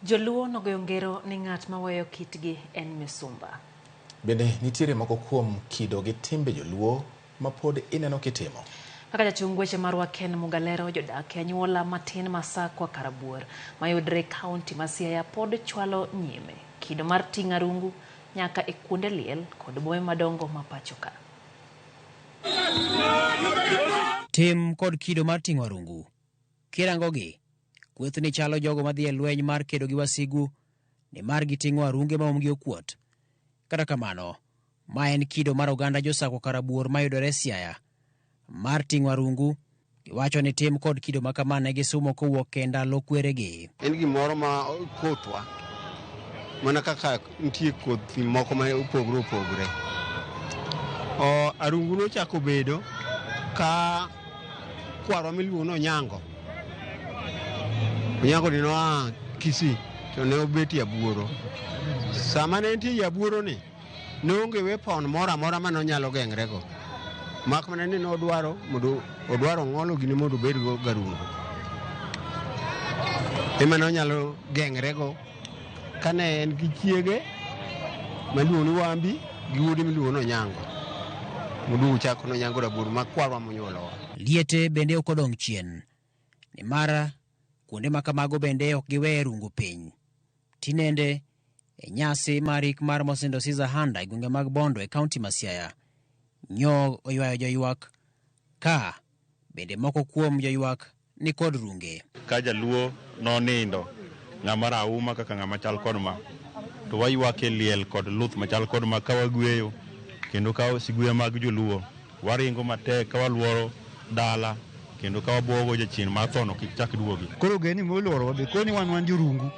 Joluo nogoyo ngero ni ng'at maweyo kitgi en misumba. Bende nitiere moko kuom kido gi timbe Joluo ma pod ineno kitimo. Kaka jachung weche marwa Ken Mugalero, jodak e anyuola matin Masakwa Karabuor mayudre kaunti ma Siaya pod chwalo nyime kido mar ting'o arungu nyaka e kuonde liel kod bombe madongo ma pacho ka. Tim kod kido mar ting'o arungu kirangogi kweth ni chalo jogo madhi e lweny mar kedo gi wasigu ni mar giting'o arunge ma umgi okuot. Kata kamano, ma en kido mar oganda Josakwa Karabuor mayudore Siaya mar ting'o arungu. Giwacho ni tim kod kido ma kamane gisumo kowuok e ndalo kweregi. En gimoro ma kothwa mana kaka nitie kothi moko ma opogore. Arungu nochako bedo ka kwarwa miluongo no Onyango ni noa Kisii to ne obeti Abuoro. Sama ne entie Abuoro ni noonge weapon moro amora ma nonyalo geng'rego. Mak mana ni odwaro ng'olo gini mondo obed go garungu. Ema nonyalo geng'rego kane en gi chiege maluongo ni Wambi gi wuode miluongo ni Onyango. Mudu chako no Onyango Rabuor ma kwarwa monyuolowa. Liete bende ok odong' chien. Ni mara kuonde ma kamago bende ok giwe arungu piny. Tinende e nyasi marik mar Mosindo Caesar Handa e gwenge mag Bondo e kaunti ma Siaya. Nyo oywayo joywak ka bende moko kuom joywak ni kod runge. Ka Jaluo nonindo ng'ama rauma kaka ng'ama chal kod ma to waywak e liel kod luth machal kod ma ka wagweyo kendo ka sigwe mag Joluo waringo matek ka waluoro dala kendo ka wabuogo jachien mar thono kik chak duogi. Koro geni moluoro wabe koni wan jorungu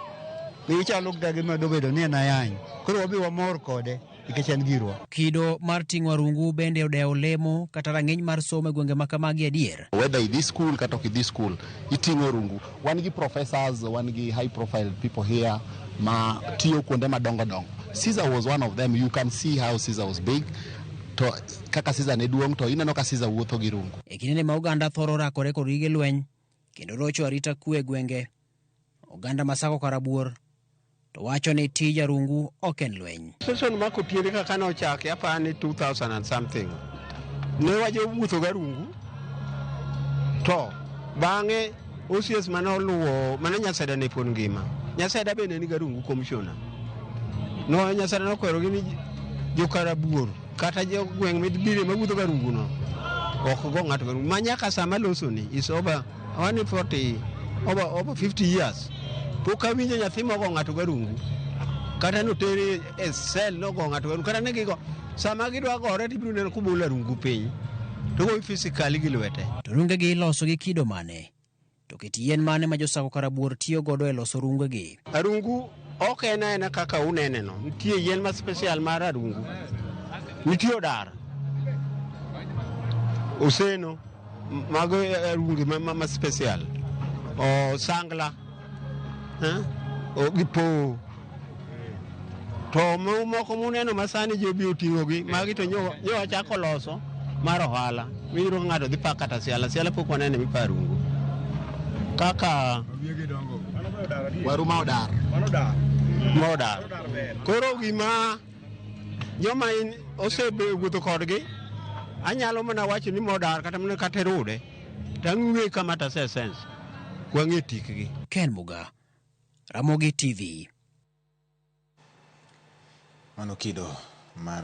be ichalo dage mado bedo ni en ayany. Koro wabe wamor kode nikech en girwa. Kido mar ting'o arungu bende odewo lemo kata rang'iny mar somo e gwenge ma kamagi adier. Whether in this school kata ok this school iting'o arungu. Wan gi professors, wan gi high profile people here ma tiyo kuonde madongo dongo. Caesar was one of them. You can see how Caesar was big. To kaka Caesar ne duong' to ineno ka Caesar wuotho gi rungu. E kinde ma oganda thoro rakore kod gige lweny kendo rocho arita kwe gwenge, oganda Masakwa Karabuor to wacho ni tij arungu ok en lweny. Session mako tiende kaka ne ochake apani 2000 and something. Ne wajo wuotho gi arungu to bang'e OCS manoluwo mane Nyaseda ne pon ngima. Nyaseda bende ni garungu commissioner. No Nyaseda nokwero gi ni jo Karabuor kata jo gweng' midbire mawuotho garungu no ok go ng'ato garungu manyaka sama loso ni is over 50 years. Pok awinjo nyathi mogo ng'ato garungu kata notere e sel no go ng'ato garungu kata ne gigo sama gidwa gore tibiro neno kubulo arungu piny to go physically gi lwete. To runge gi iloso gi kido mane? To kit yien mane ma Josakwa Karabuor tiyo godo e loso runge gi? Arungu ok en kaka unene no. Nitie yien ma special mar arungu. Nitie odar oseno mago arungu ma special o sangla o gipo to moko muneno masani jobi oting'o gi magi to nyo achako loso mar ohala miro ng'ato dhi pa kata Siala pok wanene mi parungu kaka Waru ma odar. Koro gima joma osebe wuotho kodgi anyalo mana wacho ni modar kata mana kata rude tang'we kama ta sense wang'e tikgi. Ken Muga, Ramogi TV. Mano kido mar